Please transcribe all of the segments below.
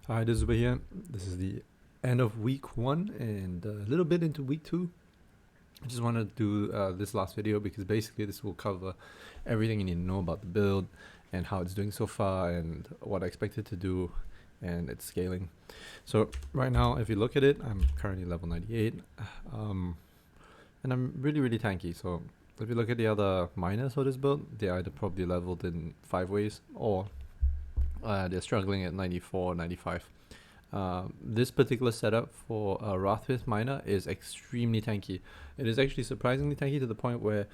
Hi, this is Uber here. This is the end of week 1 and a little bit into week 2. I just want to do this last video because basically this will cover everything you need to know about the build and how it's doing so far and what I expect it to do and its scaling. So right now, if you look at it, I'm currently level 98 and I'm really tanky. So if you look at the other miners for this build, they're either probably leveled in 5 ways or they're struggling at 94, 95. This particular setup for a Wrathfist miner is extremely tanky. It is actually surprisingly tanky to the point where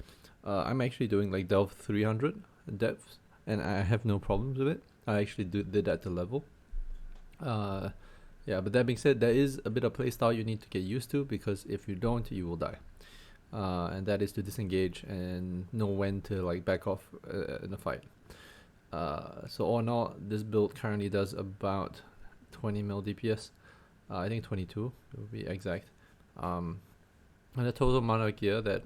I'm actually doing like Delve 300 depths and I have no problems with it. I actually did that to level. Yeah, but that being said, there is a bit of playstyle you need to get used to, because if you don't, you will die. And that is to disengage and know when to like back off in a fight. So all in all, this build currently does about 20 mil DPS. I think 22 to be exact. And the total amount of gear that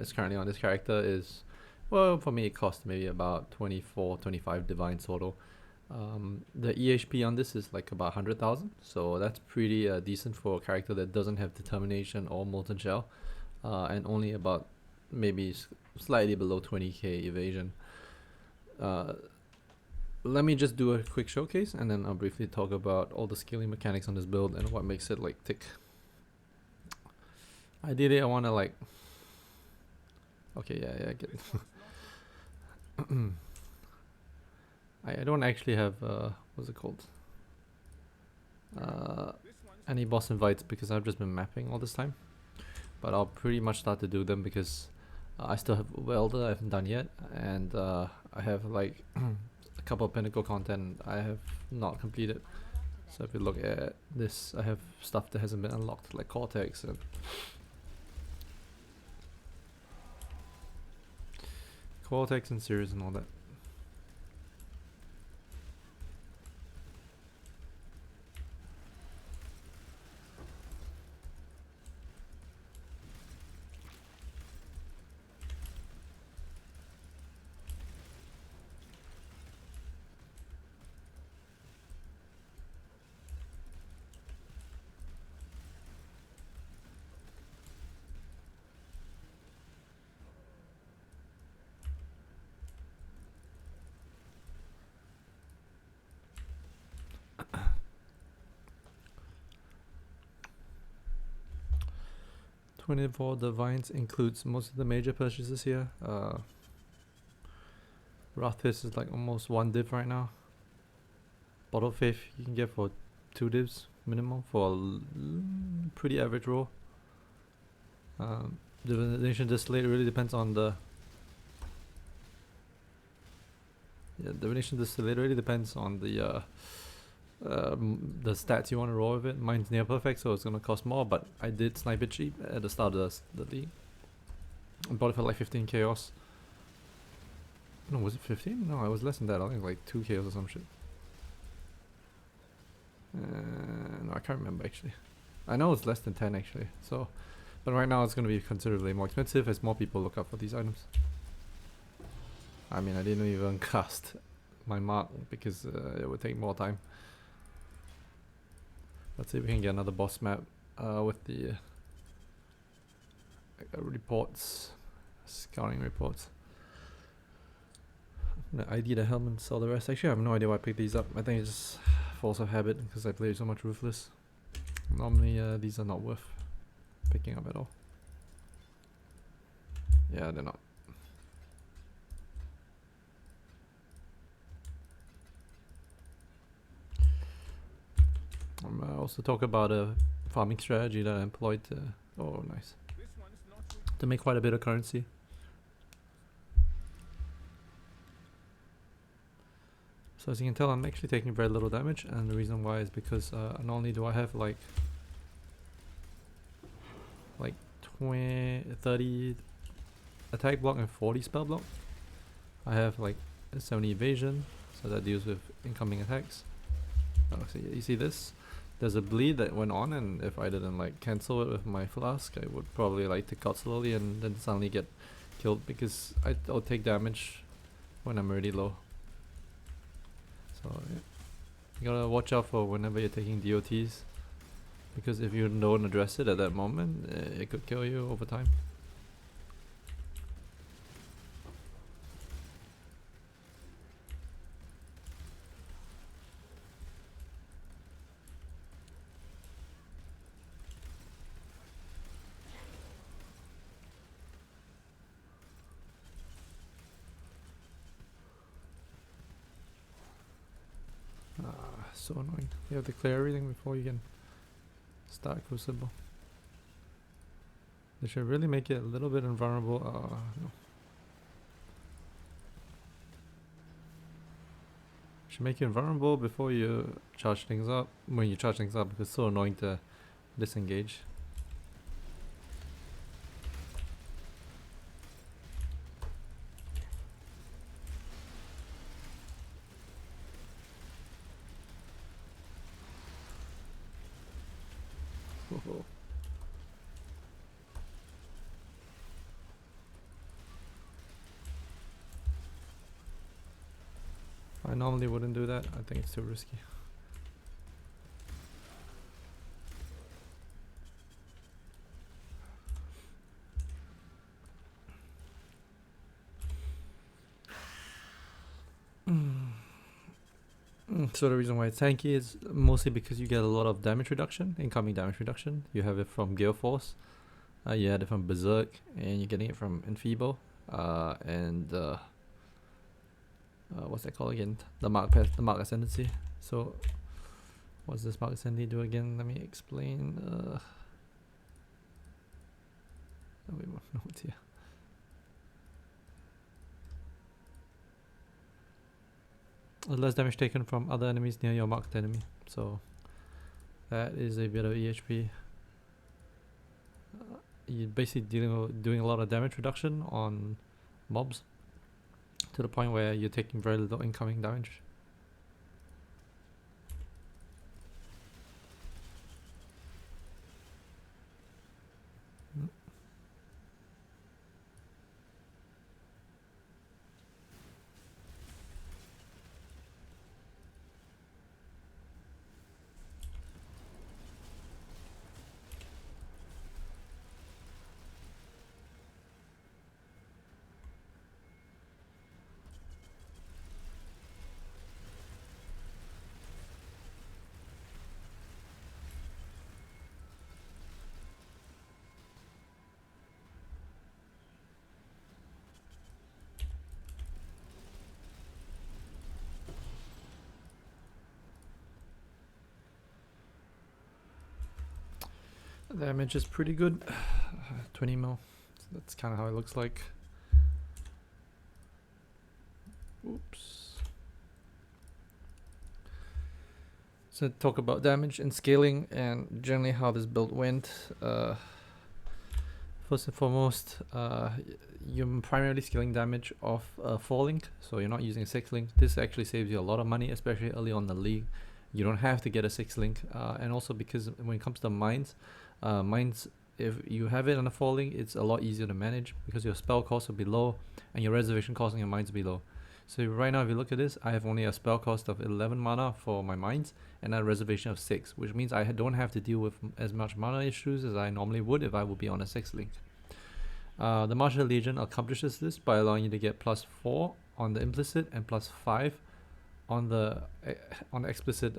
is currently on this character is, well, for me it costs maybe about 24, 25 divine total. The EHP on this is like about 100,000, so that's pretty decent for a character that doesn't have determination or molten shell, and only about maybe slightly below 20k evasion. Let me just do a quick showcase and then I'll briefly talk about all the scaling mechanics on this build and what makes it like tick. Ideally I want to like, okay, yeah, I get it. I don't actually have what's it called, any boss invites, because I've just been mapping all this time, but I'll pretty much start to do them because I still have Welder I haven't done yet, and I have like a couple of pinnacle content I have not completed. So if you look at this, I have stuff that hasn't been unlocked, like Cortex and Series and all that. $24 divines includes most of the major purchases here. Wrathfist is like almost 1 div right now. Bottle Faith you can get for 2 divs minimum for a pretty average roll. Divination Distillate really depends on the Divination Distillate really depends on the stats you want to roll with it. Mine's near perfect, so it's gonna cost more, but I did snipe it cheap at the start of the league. I bought it for like 15 chaos. No, was it 15? No, it was less than that. I think like 2 chaos or some shit. No, I can't remember actually. I know it's less than 10 actually. So, but right now it's gonna be considerably more expensive as more people look up for these items. I mean, I didn't even cast my mark because it would take more time. Let's see if we can get another boss map with the reports, scouting reports. I'm gonna ID the helmet and sell the rest. Actually, I have no idea why I picked these up. I think it's just force of habit because I play so much Ruthless. Normally these are not worth picking up at all. Yeah, they're not. I also talk about a farming strategy that I employed to, oh nice, to make quite a bit of currency. So as you can tell, I'm actually taking very little damage, and the reason why is because not only do I have like 20, 30 attack block and 40 spell block, I have like 70 evasion, so that deals with incoming attacks. Oh, so you see this? There's a bleed that went on, and if I didn't like cancel it with my flask, I would probably like tick out slowly and then suddenly get killed, because I'll take damage when I'm already low. So yeah. You gotta watch out for whenever you're taking DOTs, because if you don't address it at that moment, it could kill you over time. So annoying. You have to clear everything before you can start Crucible. They should really make it a little bit invulnerable. No. Should make it invulnerable before you charge things up. When you charge things up, because it's so annoying to disengage. Whoa. I normally wouldn't do that. I think it's too risky. So the reason why it's tanky is mostly because you get a lot of damage reduction, incoming damage reduction. You have it from Gale Force, you had it from Berserk, and you're getting it from Enfeeble, and what's that called again? The Mark Ascendancy. So what's this Mark Ascendancy do again? Let me explain. Wait, no, it's here. Less damage taken from other enemies near your marked enemy. So that is a bit of EHP. You're basically doing a lot of damage reduction on mobs to the point where you're taking very little incoming damage. The damage is pretty good. 20 mil. That's kind of how it looks like. Oops. So talk about damage and scaling and generally how this build went. First and foremost, you're primarily scaling damage off 4-link, so you're not using a 6-link. This actually saves you a lot of money, especially early on in the league. You don't have to get a 6-link, and also because when it comes to mines, if you have it on a 4-link, it's a lot easier to manage because your spell cost will be low and your reservation cost on your mines will be low. So right now, if you look at this, I have only a spell cost of 11 mana for my mines and a reservation of 6, which means I don't have to deal with as much mana issues as I normally would if I would be on a 6-link. The Martial Legion accomplishes this by allowing you to get +4 on the implicit and +5 on the explicit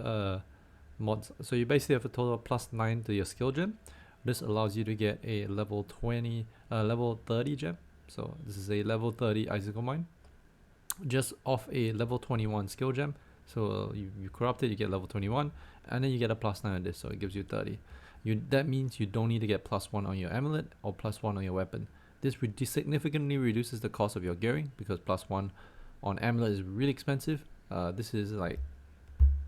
mods. So you basically have a total of +9 to your skill gem. This allows you to get a level 30 gem. So this is a level 30 Icicle Mine, just off a level 21 skill gem. So you corrupt it, you get level 21, and then you get a +9 on this, so it gives you 30. That means you don't need to get +1 on your amulet or +1 on your weapon. This significantly reduces the cost of your gearing because +1 on amulet is really expensive. This is like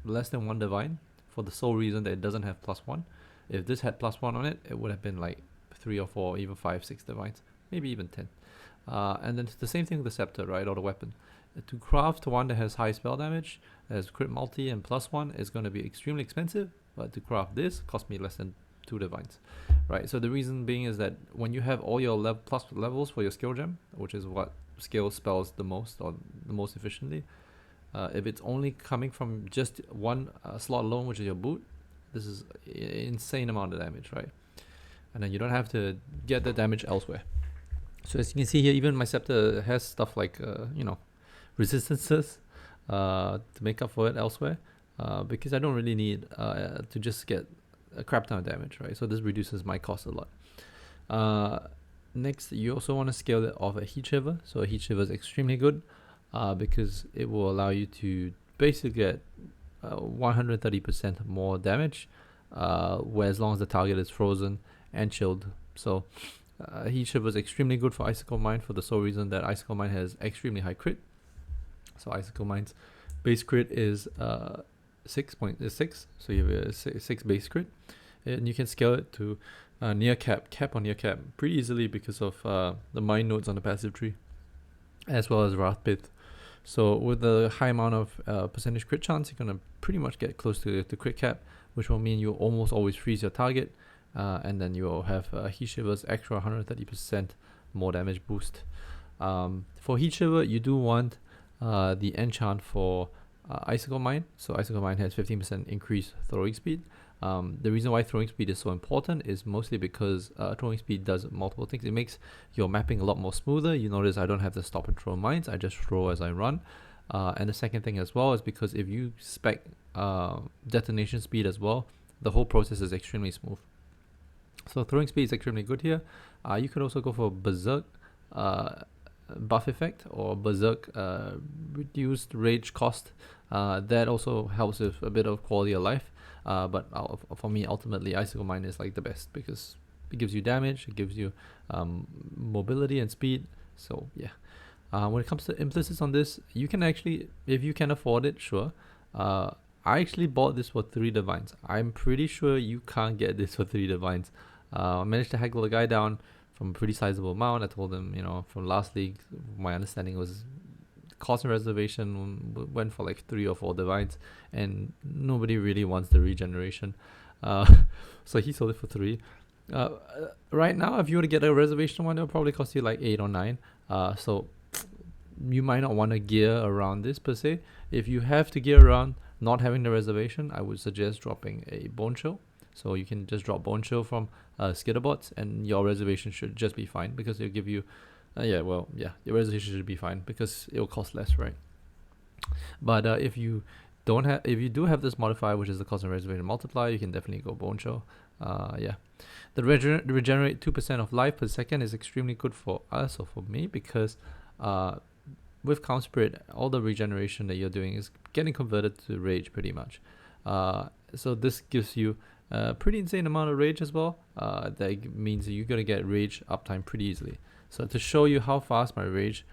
less than 1 divine for the sole reason that it doesn't have +1. If this had +1 on it, it would have been like 3 or 4, even 5, 6 divines, maybe even 10. And then it's the same thing with the scepter, right, or the weapon. To craft one that has high spell damage, has crit multi and +1 is going to be extremely expensive, but to craft this cost me less than 2 divines, right? So the reason being is that when you have all your plus levels for your skill gem, which is what scales spells the most or the most efficiently, If it's only coming from just one slot alone, which is your boot, this is insane amount of damage, right? And then you don't have to get the damage elsewhere. So as you can see here, even my scepter has stuff like resistances to make up for it elsewhere, because I don't really need to just get a crap ton of damage, right? So this reduces my cost a lot. Next, you also want to scale it off a Heatshiver. So a Heatshiver is extremely good because it will allow you to basically get 130% more damage, where as long as the target is frozen and chilled. So Heatshiver is extremely good for Icicle Mine for the sole reason that Icicle Mine has extremely high crit. So Icicle Mine's base crit is 6.6, so you have a 6 base crit, and you can scale it to near cap or near cap pretty easily because of the mine nodes on the passive tree, as well as Wrath Pit. So with the high amount of percentage crit chance, you're gonna pretty much get close to the crit cap, which will mean you'll almost always freeze your target, and then you will have Heatshiver's extra 130% more damage boost. For Heatshiver, you do want the enchant for Icicle Mine. So Icicle Mine has 15% increased throwing speed. The reason why throwing speed is so important is mostly because throwing speed does multiple things. It makes your mapping a lot more smoother. You notice I don't have to stop and throw mines, I just throw as I run. And the second thing as well is because if you spec detonation speed as well, the whole process is extremely smooth. So throwing speed is extremely good here. You could also go for Berserk buff effect or Berserk reduced rage cost. That also helps with a bit of quality of life. But for me, ultimately, Icicle Mine is like the best because it gives you damage, it gives you mobility and speed. So yeah, when it comes to implicits on this, you can actually, if you can afford it, sure. I actually bought this for 3 divines. I'm pretty sure you can't get this for 3 divines. I managed to haggle the guy down from a pretty sizable amount. I told him, from last league, my understanding was cost and reservation went for like 3 or 4 divines, and nobody really wants the regeneration. So he sold it for 3. Right now, if you were to get a reservation one, it'll probably cost you like 8 or 9. So you might not want to gear around this per se. If you have to gear around not having the reservation, I would suggest dropping a Bone Chill. So you can just drop Bone Chill from Skitterbots, and your reservation should just be fine because it'll give you your reservation should be fine because it will cost less, right? But if you do have this modifier, which is the cost and reservation multiplier, you can definitely go Bone Chill. The regenerate 2% of life per second is extremely good for us, or for me, because with Calm Spirit, all the regeneration that you're doing is getting converted to rage pretty much. So this gives you a pretty insane amount of rage as well. That means you're going to get rage uptime pretty easily. So to show you how fast my rage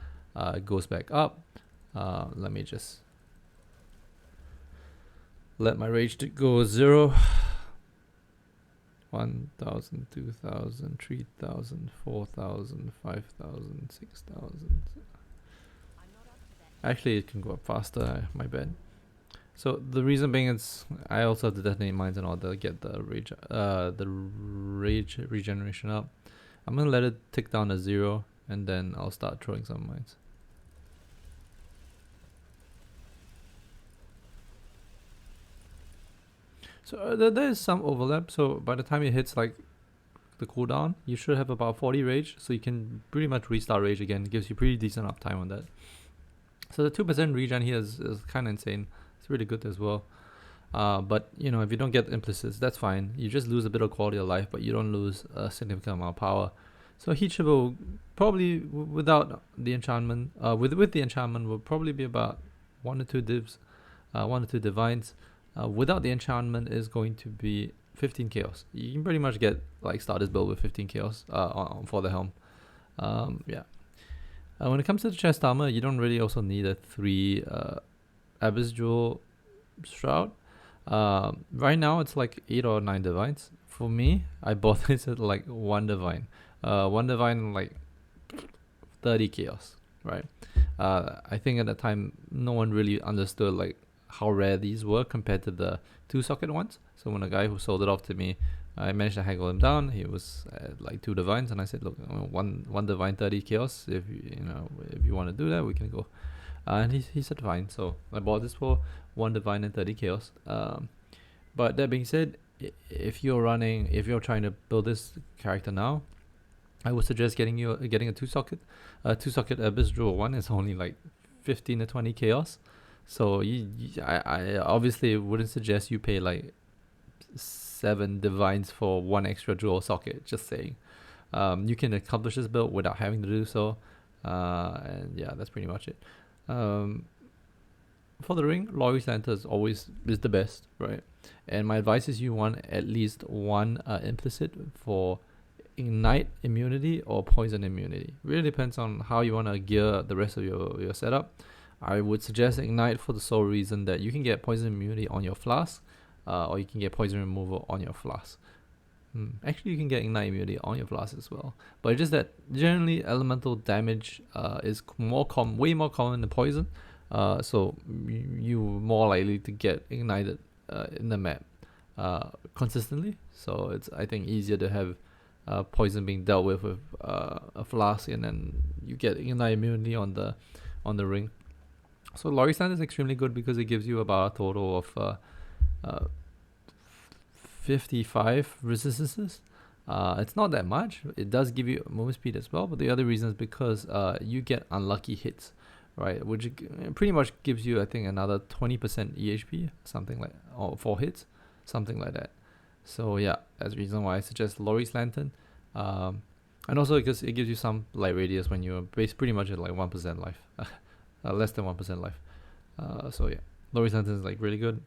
goes back up, let me just let my rage go 0, 1,000, 2,000, 3,000, 4,000, 5,000, 6,000. Actually, it can go up faster, my bad. So the reason being is I also have to detonate mines in order to get the rage regeneration up. I'm gonna let it tick down to 0, and then I'll start throwing some mines. So there is some overlap. So by the time it hits like the cooldown, you should have about 40 rage, so you can pretty much restart rage again. It gives you pretty decent uptime on that. So the 2% regen here is kind of insane. It's really good as well. But if you don't get implicits, that's fine. You just lose a bit of quality of life, but you don't lose a significant amount of power. So Heatshiver will probably, without the enchantment, with the enchantment, will probably be about 1 or 2 divs, 1 or 2 divines. Without the enchantment is going to be 15 chaos. You can pretty much get like start this build with 15 chaos for the helm. When it comes to the chest armor, you don't really also need a 3 Abyss Jewel Shroud. Right now it's like 8 or 9 divines. For me, I bought this at like 1 divine. 1 divine like 30 chaos, right? I think at the time no one really understood like how rare these were compared to the 2 socket ones. So when a guy who sold it off to me, I managed to haggle him down. He was at like 2 divines, and I said, look, one divine 30 chaos. If you want to do that, we can go. and he said fine. So I bought this for 1 divine and 30 chaos. But that being said, if you're trying to build this character now, I would suggest getting a 2-socket. 2-socket Abyss Draw 1 is only like 15 to 20 chaos. So I obviously wouldn't suggest you pay like 7 divines for 1 extra dual socket. Just saying. You can accomplish this build without having to do so. And yeah, that's pretty much it. For the ring, Lori Santa is the best, right? And my advice is you want at least 1 implicit for ignite immunity or poison immunity. Really depends on how you want to gear the rest of your setup. I would suggest ignite for the sole reason that you can get poison immunity on your Flask, or you can get poison removal on your Flask. Actually, you can get ignite immunity on your Flask as well, but it's just that generally elemental damage is way more common than poison. So you're more likely to get ignited in the map consistently. So it's, I think, easier to have poison being dealt with a Flask, and then you get ignite immunity on the ring. So Lori Stand is extremely good because it gives you about a total of 55 resistances. It's not that much. It does give you movement speed as well, but the other reason is because you get unlucky hits, right? Which pretty much gives you, I think, another 20% EHP, something like, or 4 hits, something like that. So yeah, that's the reason why I suggest Lori's Lantern. And also because it gives you some light radius when you're pretty much at like 1% life. Less than 1% life. So yeah, Lori's Lantern is like really good.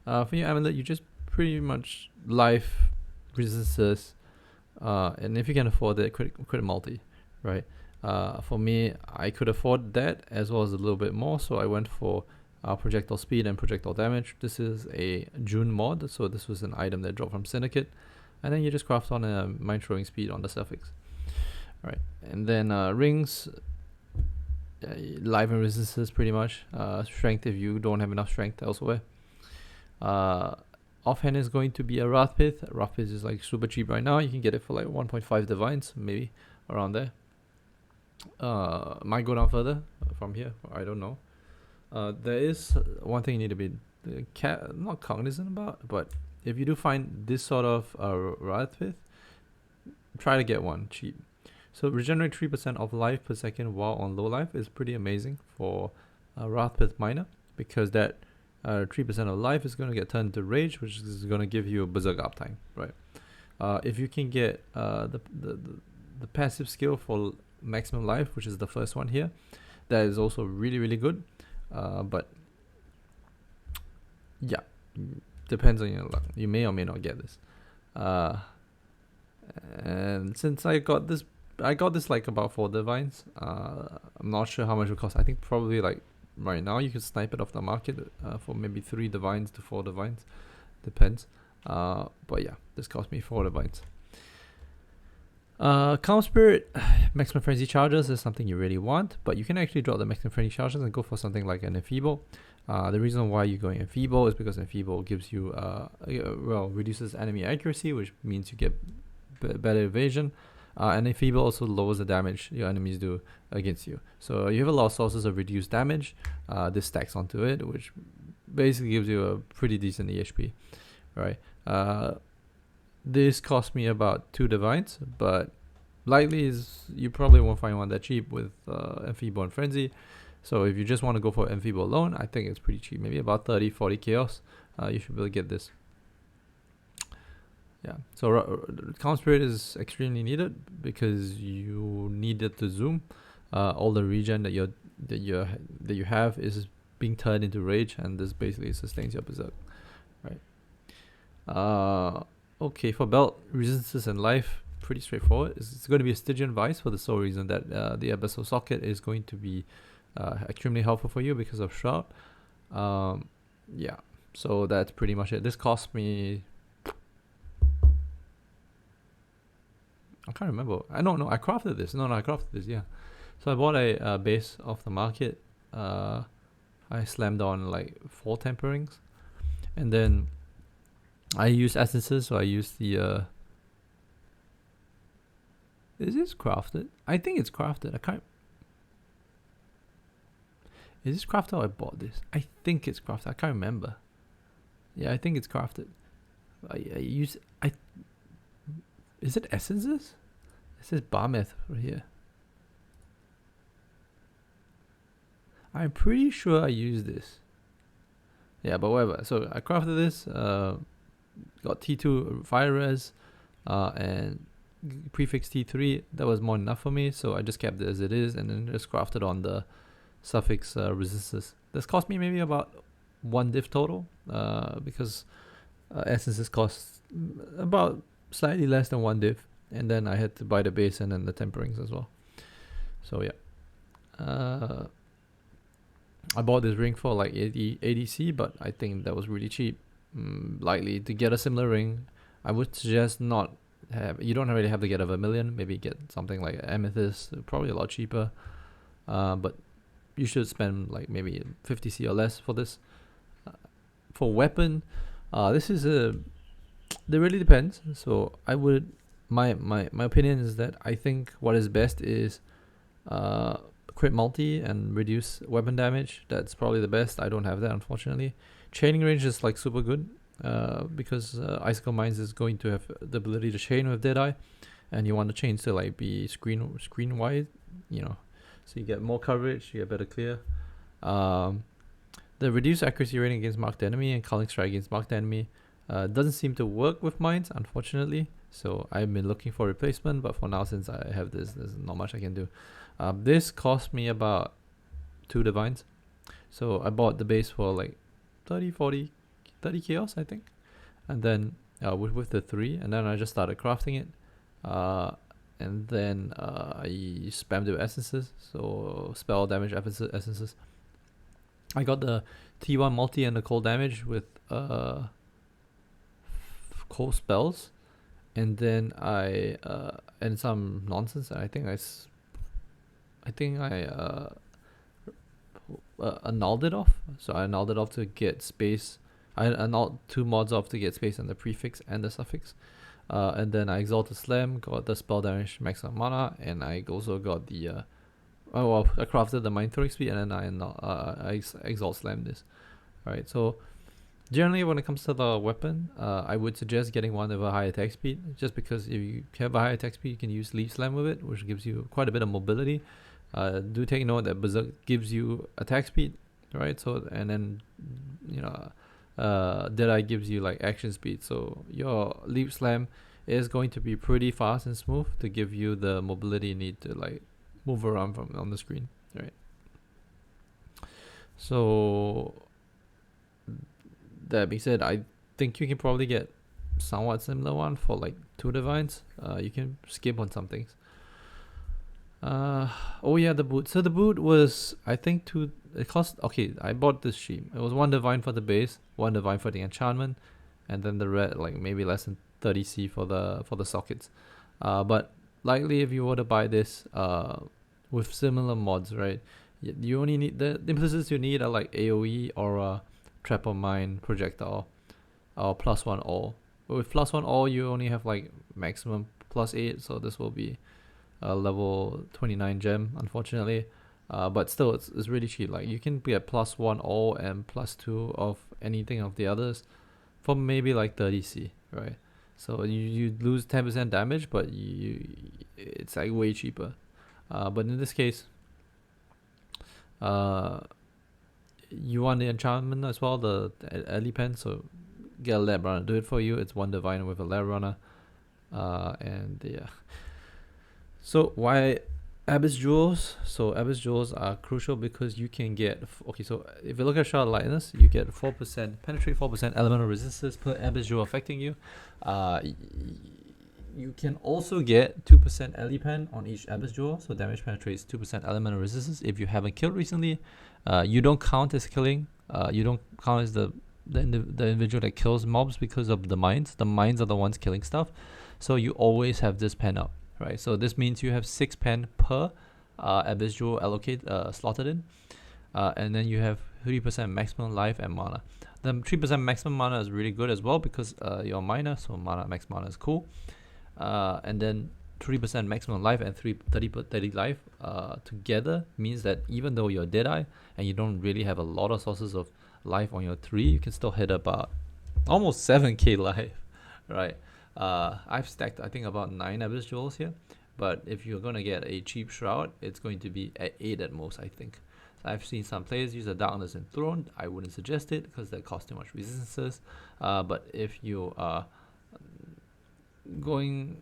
For your amulet, you just pretty much life resistances, and if you can afford it, crit multi, right? For me, I could afford that as well as a little bit more, so I went for projectile speed and projectile damage. This is a June mod, so this was an item that dropped from Syndicate, and then you just craft on a mind throwing speed on the suffix, right? And then rings. Life and resistances pretty much. Strength if you don't have enough strength elsewhere. Offhand is going to be a Wrathpith. Wrathpith is like super cheap right now. You can get it for like 1.5 divines, maybe around there. Might go down further from here. I don't know. There is one thing you need to be not cognizant about, but if you do find this sort of Wrathpith, try to get one cheap. So regenerate 3% of life per second while on low life is pretty amazing for a Wrathpith Miner, because that 3% of life is going to get turned into rage, which is going to give you a berserk uptime, right? If you can get the passive skill for maximum life, which is the first one here, that is also really, really good. But yeah, depends on your luck. You may or may not get this. And since I got this like about 4 divines. I'm not sure how much it costs. I think probably like right now you can snipe it off the market for maybe 3 divines to 4 divines, depends. But yeah, this cost me 4 divines. Calm Spirit, Maximum Frenzy Charges is something you really want, but you can actually drop the Maximum Frenzy Charges and go for something like an Enfeeble. The reason why you're going Enfeeble is because Enfeeble gives you reduces enemy accuracy, which means you get better evasion. And Enfeeble also lowers the damage your enemies do against you. So you have a lot of sources of reduced damage. This stacks onto it, which basically gives you a pretty decent EHP, right? This cost me about 2 divines, but likely is you probably won't find one that cheap with Enfeeble and Frenzy. So if you just want to go for Enfeeble alone, I think it's pretty cheap. Maybe about 30-40 chaos. You should be able to get this. Yeah, so Calm Spirit is extremely needed because you need it to zoom. All the regen that you have is being turned into rage, and this basically sustains your berserk, right? Okay, for belt resistances and life, pretty straightforward. It's going to be a Stygian Vice for the sole reason that the Abyssal Socket is going to be extremely helpful for you because of Shroud. Yeah, so that's pretty much it. This cost me, I can't remember. I crafted this. I crafted this, yeah. So I bought a base off the market. I slammed on like 4 temperings. And then I used essences, so I used the... Is this crafted? I think it's crafted. I can't... Is this crafted or I bought this? I think it's crafted. I can't remember. Yeah, I think it's crafted. Is it essences? It says Barmeth right here. I'm pretty sure I used this. Yeah, but whatever. So I crafted this. Got T2 fire res, and prefix T3. That was more than enough for me, so I just kept it as it is, and then just crafted on the suffix resistors. This cost me maybe about 1 div total, because essences cost about slightly less than 1 div, and then I had to buy the base and then the temperings as well. So yeah, I bought this ring for like 80C, but I think that was really cheap. Likely to get a similar ring, I would suggest not have. You don't really have to get a vermilion. Maybe get something like amethyst, probably a lot cheaper. But you should spend like maybe 50C or less for this. For weapon, this is it really depends. So I would my opinion is that I think what is best is crit multi and reduce weapon damage. That's probably the best. I don't have that, unfortunately. Chaining range is like super good, because Icicle Mines is going to have the ability to chain with Deadeye, and you want the chains to like be screen wide, you know, so you get more coverage, you get better clear. The reduced accuracy rating against marked enemy and culling strike against marked enemy doesn't seem to work with mines, unfortunately. So I've been looking for replacement, but for now, since I have this, there's not much I can do. This cost me about 2 divines, so I bought the base for like 30 chaos, I think, and then with the 3, and then I just started crafting it, and then I spammed it with essences, so spell damage essences. I got the T1 multi and the cold damage with cold spells, and then I and some nonsense. I think I annulled it off. So I annulled it off to get space. I annulled 2 mods off to get space on the prefix and the suffix. And then I exalted slam, got the spell damage maximum mana, and I also got the I crafted the mind throwing speed, and then I exalt slam this. Alright, so generally when it comes to the weapon, I would suggest getting one with a high attack speed, just because if you have a high attack speed, you can use leaf slam with it, which gives you quite a bit of mobility. Do take note that Berserk gives you attack speed, right? So, and then, you know, Deadeye gives you like action speed. So your leap slam is going to be pretty fast and smooth to give you the mobility you need to like move around from on the screen, right? So that being said, I think you can probably get somewhat similar one for like 2 divines. You can skip on some things. Oh yeah, the boot. So the boot was, I think, it cost, okay, I bought this sheet. It was 1 divine for the base, 1 divine for the enchantment, and then the red, like maybe less than 30C for the sockets. But likely if you were to buy this with similar mods, right, you only need the implicits you need are like AoE or a Trapper Mine projectile or +1 all. But with +1 all, you only have like maximum +8, so this will be level 29 gem, unfortunately. But still, it's really cheap. Like you can get +1 all and +2 of anything of the others for maybe like 30C, right? So you lose 10% damage, but it's like way cheaper. But in this case, you want the enchantment as well, the Ellie Pen, so get a lab runner, do it for you. It's 1 divine with a lab runner, and yeah. So why Abyss Jewels? So Abyss Jewels are crucial because you can get, okay, so if you look at Shard of Lightness, you get 4% penetrate, 4% elemental resistance per Abyss Jewel affecting you. You can also get 2% Ellie Pen on each Abyss Jewel, so damage penetrates 2% elemental resistance. If you haven't killed recently, you don't count as killing. You don't count as the individual that kills mobs because of the mines. The mines are the ones killing stuff, so you always have this pen up, right? So this means you have 6 pen per Abyss Jewel slotted in, and then you have 3% maximum life and mana. The 3% maximum mana is really good as well because you're a miner, so max mana is cool. And then 3% maximum life and 30 life together means that even though you're Deadeye and you don't really have a lot of sources of life on your 3, you can still hit about almost 7k life, right? I've stacked I think about 9 Abyss Jewels here, but if you're gonna get a cheap Shroud, it's going to be at 8 at most, I think. So I've seen some players use a Darkness Enthroned. I wouldn't suggest it because that costs too much resistances. But if you are going,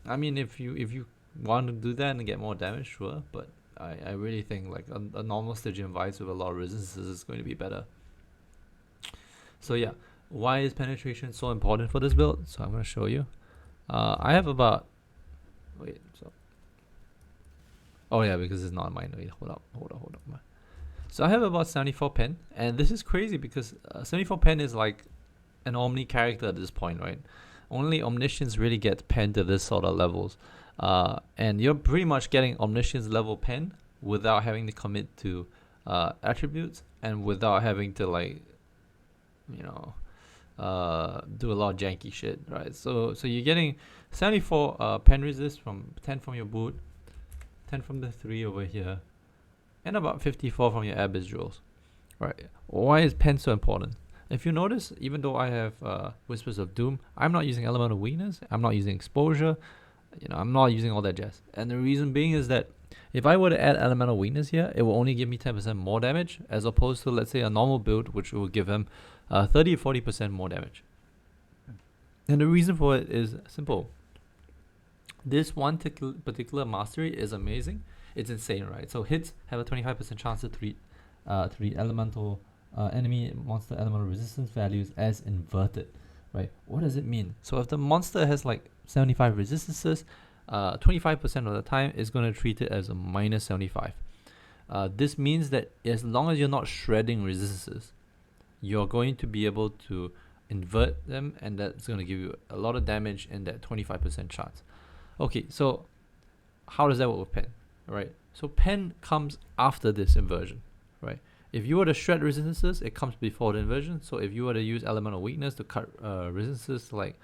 I mean, if you want to do that and get more damage, sure. But I really think like a normal Stygian Vice with a lot of resistances is going to be better. So yeah, why is penetration so important for this build? So I'm going to show you. I have about, wait, so, oh yeah, because it's not mine. Wait, hold up. So I have about 74 pen, and this is crazy because 74 pen is like an Omni character at this point, right? Only Omniscience really get pen to this sort of levels. And you're pretty much getting Omniscience level pen without having to commit to attributes and without having to like, you know, do a lot of janky shit, right? So you're getting 74 pen resist from 10 from your boot, 10 from the 3 over here, and about 54 from your Abyss Jewels, right? Why is pen so important? If you notice, even though I have Whispers of Doom, I'm not using Elemental Weakness, I'm not using Exposure, you know, I'm not using all that jazz. And the reason being is that if I were to add Elemental Weakness here, it will only give me 10% more damage, as opposed to, let's say, a normal build, which will give him 30 or 40% more damage. And the reason for it is simple. This one particular mastery is amazing. It's insane, right? So hits have a 25% chance to treat elemental enemy monster elemental resistance values as inverted, right? What does it mean? So if the monster has like 75 resistances, 25% of the time is going to treat it as a minus 75. This means that as long as you're not shredding resistances, you're going to be able to invert them, and that's going to give you a lot of damage in that 25% chance. Okay, so how does that work with pen? Right, so pen comes after this inversion, right? If you were to shred resistances, it comes before the inversion. So if you were to use Elemental Weakness to cut resistances like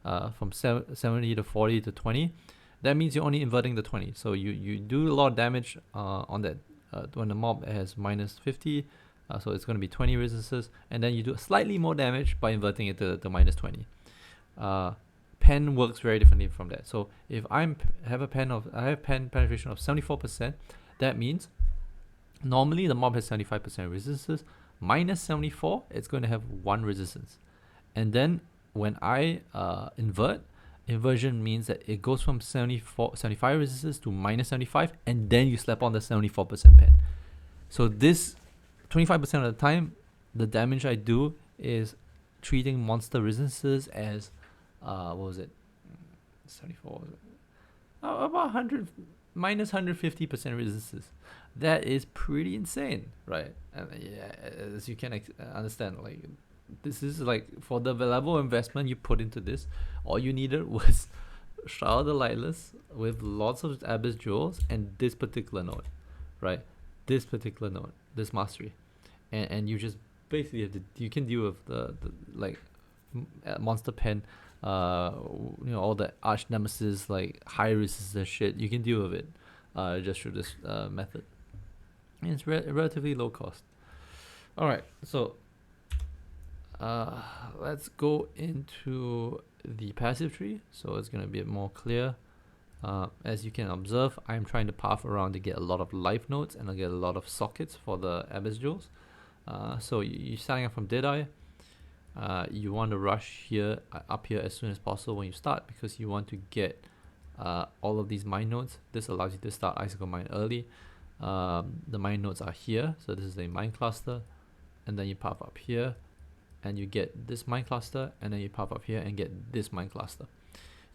from 70 to 40 to 20, that means you're only inverting the 20. So you do a lot of damage on that when the mob has minus 50, so it's going to be 20 resistances, and then you do slightly more damage by inverting it to minus 20. Pen works very differently from that. So if I have pen penetration of 74%, that means normally the mob has 75% resistances. Minus 74, it's going to have 1 resistance. And then when I inversion means that it goes from 75 resistance to minus 75, and then you slap on the 74% pen. So this 25% of the time, the damage I do is treating monster resistances as what was it? 74 was it? About 100 minus 150% resistance. That is pretty insane, right? And yeah, as you can understand, like this is like for the level of investment you put into this, all you needed was Shroud of the Lightless with lots of Abyss Jewels and this particular node, right? This particular node, this mastery, and you just basically have to, you can deal with the like monster pen, you know, all the arch nemesis like high resistance shit. You can deal with it just through this method. And it's relatively low cost. All right, so let's go into the passive tree, so it's gonna be more clear. As you can observe, I'm trying to path around to get a lot of life nodes and I get a lot of sockets for the Abyss Jewels. So you're starting up from Deadeye. You want to rush here up here as soon as possible when you start, because you want to get all of these mine nodes. This allows you to start Icicle Mine early. The mine nodes are here, so this is a mine cluster, and then you pop up here and you get this mine cluster, and then you pop up here and get this mine cluster.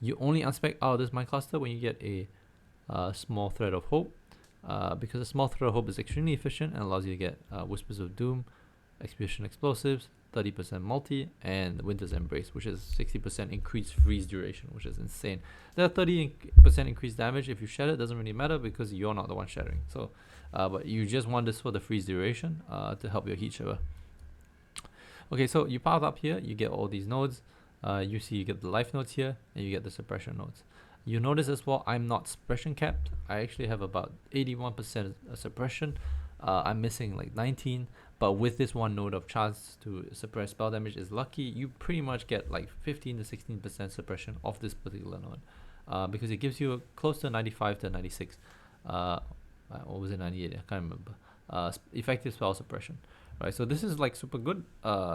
You only unspec out of this mine cluster when you get a small thread of hope, because a small thread of hope is extremely efficient and allows you to get Whispers of Doom, Expiation Explosives, 30% multi, and Winter's Embrace, which is 60% increased freeze duration, which is insane. That 30% increased damage, if you shatter it, doesn't really matter because you're not the one shattering. So, but you just want this for the freeze duration to help your Heatshiver. Okay, so you path up here, you get all these nodes. You see you get the life nodes here, and you get the suppression nodes. You notice as well, I'm not suppression capped. I actually have about 81% suppression. I'm missing like 19, but with this one node of chance to suppress spell damage is lucky, you pretty much get like 15 to 16% suppression of this particular node, because it gives you close to 95 to 96. What was it, 98? I can't remember. Effective spell suppression, right? So this is like super good.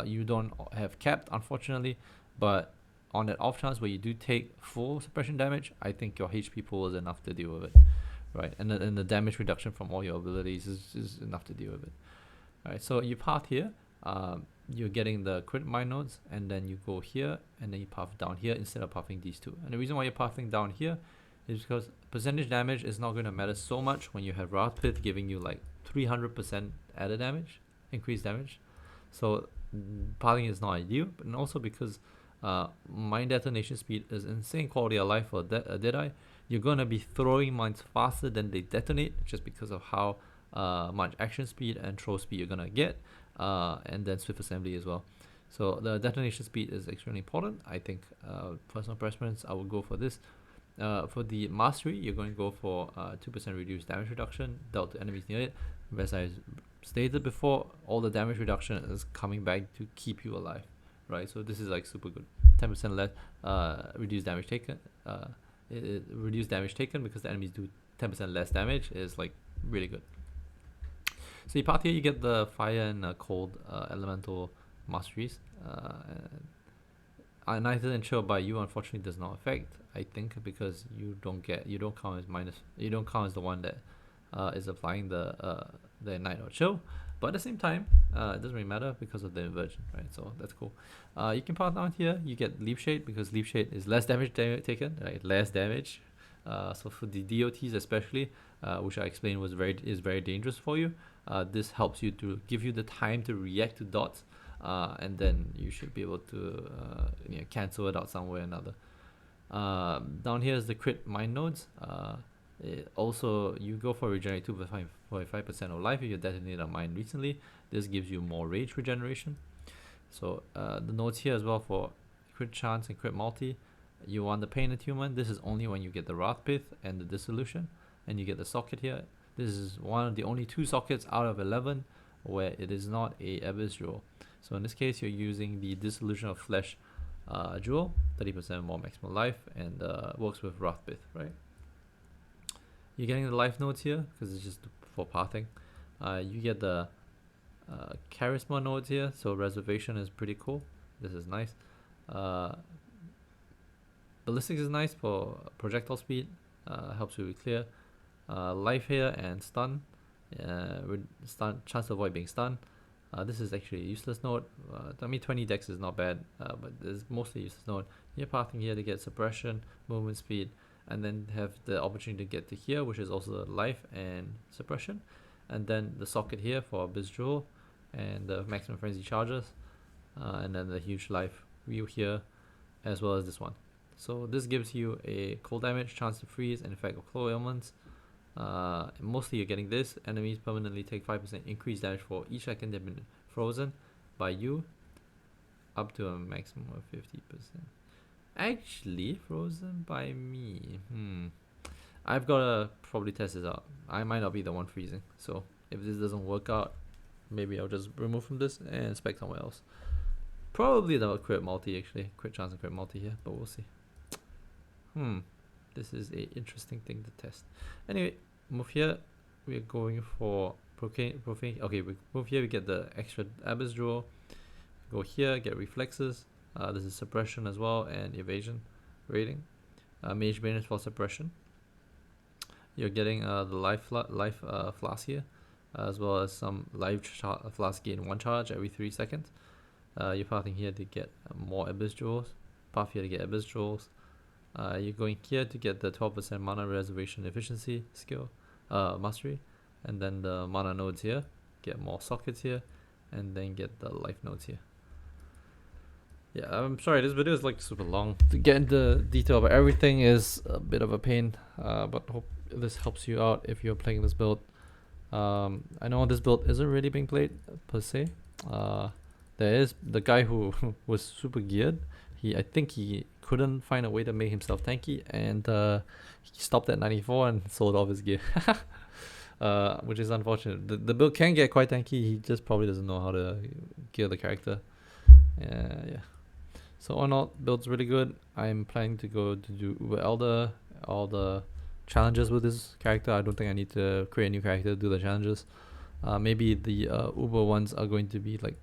You don't have capped, unfortunately, but on that off chance where you do take full suppression damage, I think your HP pool is enough to deal with it, right? And the damage reduction from all your abilities is enough to deal with it. All right, so you path here, you're getting the crit mine nodes, and then you go here, and then you path down here instead of pathing these two. And the reason why you're pathing down here is because percentage damage is not going to matter so much when you have Wrath Pith giving you like 300% added damage, increased damage. So pathing is not ideal, but also because mine detonation speed is insane quality of life for a Deadeye. You're going to be throwing mines faster than they detonate just because of how much action speed and throw speed you're going to get, and then swift assembly as well. So the detonation speed is extremely important. I think personal preference, I would go for this. For the mastery, you're going to go for 2% reduced damage reduction dealt to enemies near it. As I stated before, all the damage reduction is coming back to keep you alive, right? So this is like super good. 10% less reduced damage taken. Reduced damage taken because the enemies do 10% less damage is like really good. So you path here, you get the fire and cold elemental masteries. Neither and chill by you unfortunately does not affect, I think, because you don't count as the one that is applying the ignite or chill. But at the same time, it doesn't really matter because of the inversion, right? So that's cool. You can path down here, you get Leaf Shade because Leaf Shade is less damage taken, right? Less damage. So for the DOTs especially, which I explained is very dangerous for you. This helps you to give you the time to react to dots, and then you should be able to cancel it out some way or another. Down here is the crit mine nodes. Also, you go for regenerate 2.5% of life if you detonate a mine recently. This gives you more rage regeneration. So the nodes here as well for crit chance and crit multi. You want the pain attunement. This is only when you get the Wrath Pith and the dissolution, and you get the socket here. This is one of the only 2 sockets out of 11 where it is not a Abyss Jewel. So in this case, you're using the Dissolution of Flesh Jewel, 30% more maximum life, and works with Wrath Pith, right? You're getting the life nodes here because it's just for pathing. You get the charisma nodes here, so reservation is pretty cool. This is nice. Ballistics is nice for projectile speed, helps you clear. Life here and stun, chance to avoid being stunned. This is actually a useless node. I mean 20 dex is not bad, but it's mostly a useless node. You're pathing here to get suppression, movement speed, and then have the opportunity to get to here, which is also life and suppression, and then the socket here for Abyss Jewel and the maximum frenzy charges, and then the huge life wheel here, as well as this one. So this gives you a cold damage, chance to freeze, and effect of claw ailments. Mostly you're getting this. Enemies permanently take 5% increased damage for each second they've been frozen by you, up to a maximum of 50%. Actually, frozen by me. I've got to probably test this out. I might not be the one freezing. So if this doesn't work out, maybe I'll just remove from this and spec somewhere else. Probably the crit multi actually. Crit chance and crit multi here, but we'll see. This is a interesting thing to test. Anyway, move here. We're going for profane. Okay, we move here. We get the extra Abyss Jewel. Go here, get reflexes. This is suppression as well and evasion rating. Mage Bane is for suppression. You're getting the life flask here, as well as some flask gain 1 charge every 3 seconds. You're pathing here to get more Abyss Jewels. Path here to get Abyss Jewels. You're going here to get the 12% mana reservation efficiency skill mastery, and then the mana nodes here, get more sockets here, and then get the life nodes here. Yeah, I'm sorry, this video is like super long. To get into detail about everything is a bit of a pain, but hope this helps you out if you're playing this build. I know this build isn't really being played per se. There is the guy who was super geared I think he couldn't find a way to make himself tanky, and he stopped at 94 and sold off his gear. Which is unfortunate. The build can get quite tanky, he just probably doesn't know how to gear the character. Yeah. So all in all, build's really good. I'm planning to go to do Uber Elder, all the challenges with this character. I don't think I need to create a new character to do the challenges. Maybe the Uber ones are going to be like...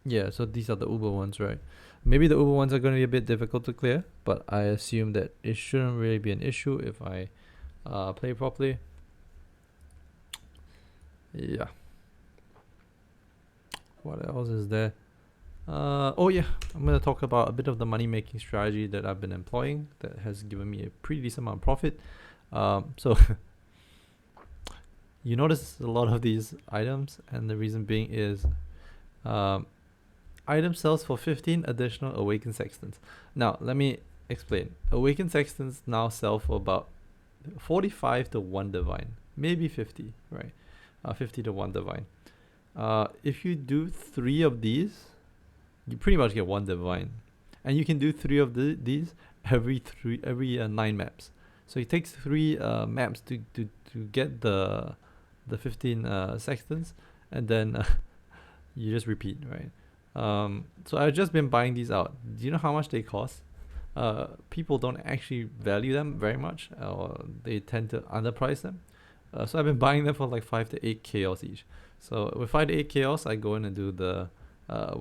Yeah, so these are the Uber ones, right? Maybe the Uber ones are going to be a bit difficult to clear, but I assume that it shouldn't really be an issue if I play properly. Yeah. What else is there? Oh yeah, I'm going to talk about a bit of the money making strategy that I've been employing that has given me a pretty decent amount of profit. So you notice a lot of these items, and the reason being is item sells for 15 additional Awakened Sextants. Now let me explain. Awakened Sextants now sell for about 45 to 1 divine, maybe 50, right? 50 to 1 divine. If you do 3 of these, you pretty much get 1 divine, and you can do 3 of these every 9 maps. So it takes 3 maps to get the 15 sextants, and then you just repeat, right? So I've just been buying these out. Do you know how much they cost? People don't actually value them very much, or they tend to underprice them. So I've been buying them for like 5 to 8 chaos each. So with 5 to 8 chaos, I go in and do the a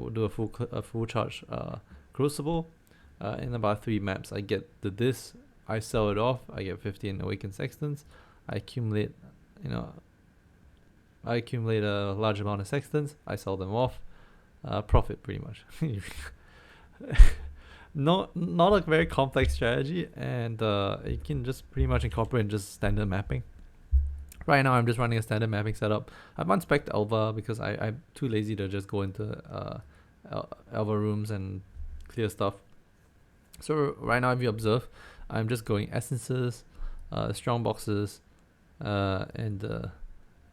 full charge crucible. In about 3 maps, I get this. I sell it off. I get 15 awakened sextants. I accumulate a large amount of sextants. I sell them off. Profit pretty much. Not a very complex strategy, and you can just pretty much incorporate just standard mapping. Right now I'm just running a standard mapping setup. I've unspec'd Elva because I'm too lazy to just go into Elva rooms and clear stuff. So right now, if you observe, I'm just going essences, strong boxes, and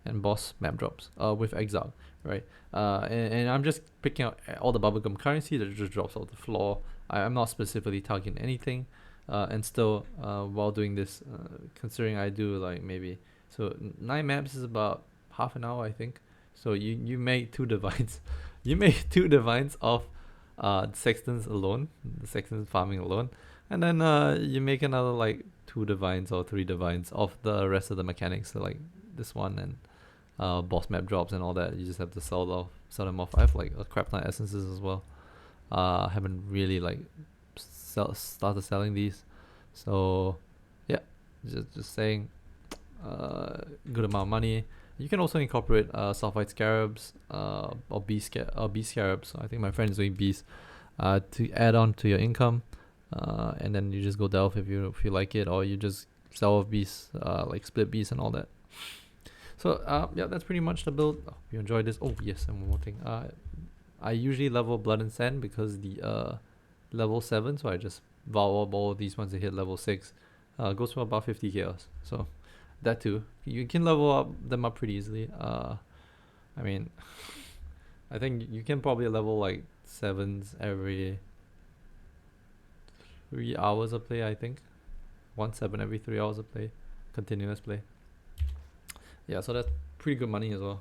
boss map drops with exile, right? And I'm just picking out all the bubblegum currency that just drops off the floor. I'm not specifically targeting anything, and still while doing this, considering I do like maybe 9 maps is about half an hour, I think. So you make 2 divines. You make 2 divines of sextants alone, the sextants farming alone, and then you make another like 2 divines or 3 divines of the rest of the mechanics, so like this one and boss map drops and all that. You just have to sell them off. I have like a crap ton of essences as well. Haven't really like started selling these, so yeah, just saying, good amount of money. You can also incorporate sulfite scarabs or beast scarabs. I think my friend is doing beast to add on to your income, and then you just go delve if you like it, or you just sell off beasts, like split beasts and all that. So yeah, that's pretty much the build. Oh, you enjoyed this? Oh yes, and one more thing. I usually level blood and sand because the level 7, so I just vow up all these ones to hit level 6. Goes for about 50 chaos. So that too, you can level them up pretty easily. I mean, I think you can probably level like 7s every 3 hours of play. I think 1 7 every 3 hours of play, continuous play. Yeah, so that's pretty good money as well.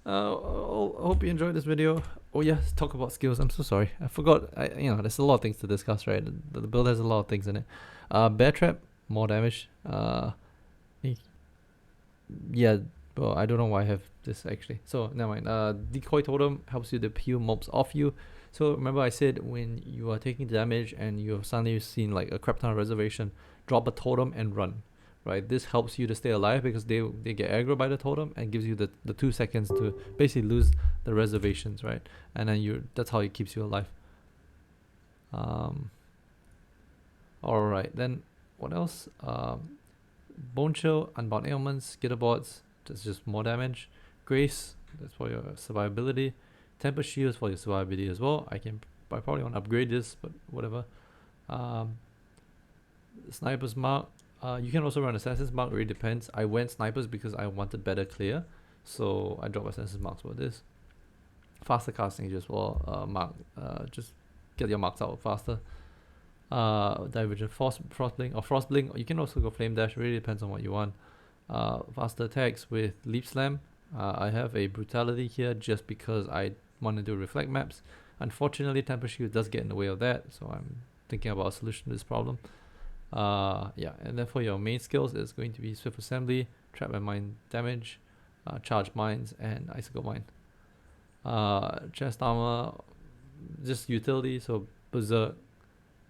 I hope you enjoyed this video. Oh yeah, let's talk about skills. I'm so sorry, I forgot. There's a lot of things to discuss, right? The build has a lot of things in it. Bear trap, more damage. Yeah, well, I don't know why I have this actually. So never mind. Decoy totem helps you to peel mobs off you. So remember I said when you are taking damage and you have suddenly seen like a crap ton of reservation, drop a totem and run. Right, this helps you to stay alive because they get aggro by the totem and gives you the 2 seconds to basically lose the reservations, right? And then that's how it keeps you alive. All right, then what else? Bone chill, unbound ailments, skitterboards, that's just more damage. Grace, that's for your survivability. Temper shields for your survivability as well. I probably want to upgrade this, but whatever. Sniper's mark. You can also run Assassin's Mark, really depends. I went Snipers because I wanted better clear, so I dropped Assassin's Marks for this. faster casting just will just get your marks out faster. Divergent frostblink or frostblink. You can also go flame dash. It really depends on what you want. Faster attacks with leap slam. I have a brutality here just because I want to do reflect maps. Unfortunately, temper shield does get in the way of that, so I'm thinking about a solution to this problem. Yeah, and then for your main skills, it's going to be swift assembly, trap and mine damage, charge mines, and icicle mine. Chest armor, just utility, so berserk,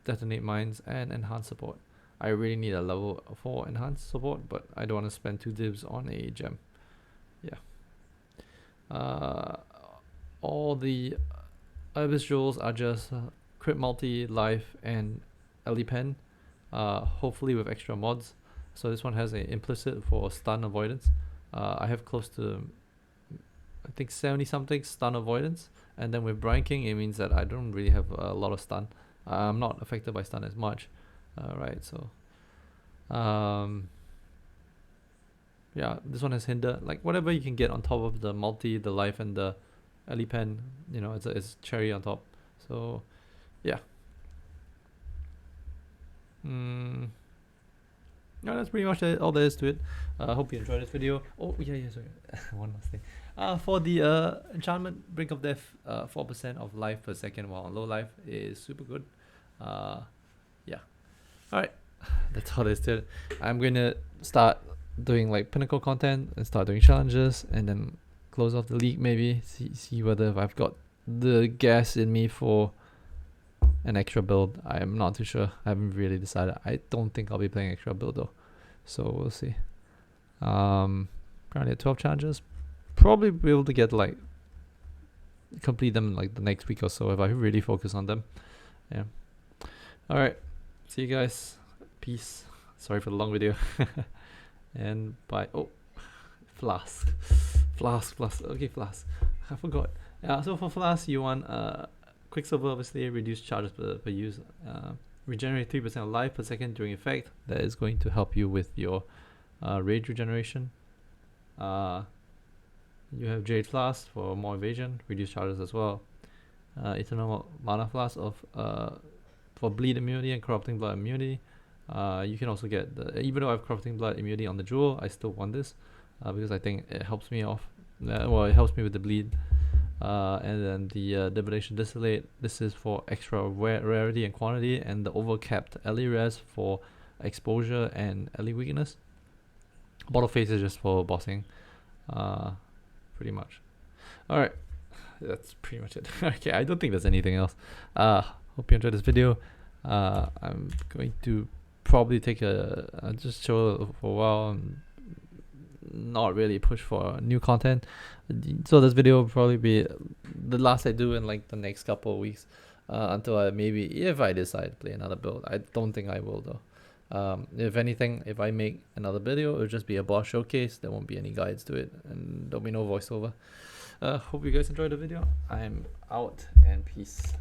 detonate mines, and enhance support. I really need a level 4 enhanced support, but I don't want to spend 2 divs on a gem. Yeah. All the Ibis jewels are just crit multi, life, and LE pen, hopefully with extra mods. So this one has an implicit for stun avoidance. I have close to, I think, 70 something stun avoidance, and then with Brian King it means that I don't really have a lot of stun. I'm not affected by stun as much, right? So yeah, this one has hinder, like whatever you can get on top of the multi, the life, and the LE pen, you know, it's cherry on top. So yeah. No, that's pretty much all there is to it. I hope you enjoyed this video. Oh yeah, sorry. One last thing. For the enchantment, Brink of Death, 4% of life per second while on low life is super good. Yeah. Alright, that's all there is to it. I'm going to start doing like pinnacle content and start doing challenges, and then close off the league maybe. See whether if I've got the gas in me for an extra build. I'm not too sure. I haven't really decided. I don't think I'll be playing extra build though, so we'll see. Currently at 12 challenges. Probably be able to get like complete them like the next week or so if I really focus on them. Yeah. Alright, see you guys. Peace. Sorry for the long video. And bye. Oh, Flask. Okay, Flask. I forgot. Yeah, so for Flask you want Quicksilver, obviously, reduce charges per use. Regenerate 3% of life per second during effect. That is going to help you with your rage regeneration. You have Jade Flask for more evasion, reduce charges as well. Eternal Mana Flask for bleed immunity and corrupting blood immunity. You can also get even though I have corrupting blood immunity on the jewel, I still want this because I think it helps me off. Well, it helps me with the bleed. And then the Divination Distillate, this is for extra rarity and quantity, and the overcapped LE res for exposure and LE weakness. Bottle Face is just for bossing, pretty much. Alright, that's pretty much it. Okay, I don't think there's anything else. Hope you enjoyed this video. I'm going to probably take just show for a while and not really push for new content. So this video will probably be the last I do in like the next couple of weeks, until I maybe, if I decide to play another build. I don't think I will though. If anything, if I make another video, it'll just be a boss showcase. There won't be any guides to it, and there'll be no voiceover. Hope you guys enjoyed the video. I'm out, and peace.